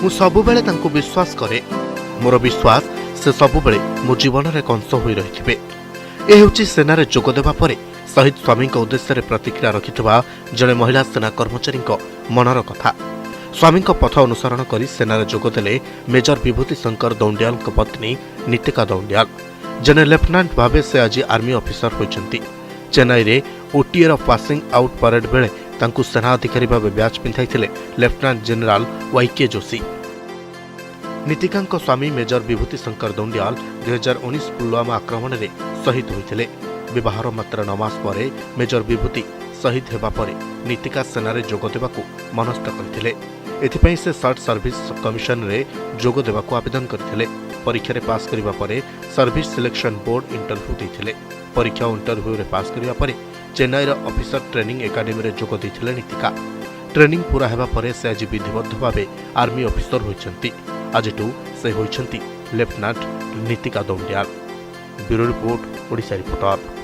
मु सबुबेले तांको विश्वास करे। मोर विश्वास से सबुबेले मो जीवन रे कंस होई रहिथिबे। ए हेउची सेना रे जोग देबा परे शहीद स्वामी उद्देश्य रे प्रतिक्रिया रखिथिबा जणे महिला सेना कर्मचारी मनर कथा। स्वामी पथ अनुसरण कर सेना जोग देले मेजर विभूति शंकर दौंडियाल पत्नी नीतिका दौंडियाल। जने लेफ्टिनेंट भावे से आज आर्मी ऑफिसर होइछंती। चेन्नई रे ओटीएर पासिंग आउट परेड बेले तांकु सेना अधिकारी भावे बैच पिंधाइथिले lieutenant general Y K Joshi. Nitika स्वामी मेजर विभूति शंकर दौंडियाल 2019 पुलवामा आक्रमण रे शहीद होइथिले। विवाहर मात्र 9 मास परे मेजर विभूति शहीद हेबा परे नीतिका सेना रे जोग देबाकू मनस्थ करथिले। एथिपई से सर्ट सर्विस कमिशन रे जोग देबाकू आवेदन करथिले। परीक्षा रे पास करिबा परे सर्विस सिलेक्शन बोर्ड इंटरव्यू दैथिले। परीक्षा और इंटरव्यू रे पास करिबा परे चेन्नई रो ऑफिसर ट्रेनिंग एकेडमी रे जोग दैथिले नीतिका। ट्रेनिंग पूरा हेबा परे से आज विधिबद्ध भावे आर्मी ऑफिसर होइछंती। आजटू से होइछंती lieutenant Nitika Dhoundiyal. Bureau report Odisha reporter.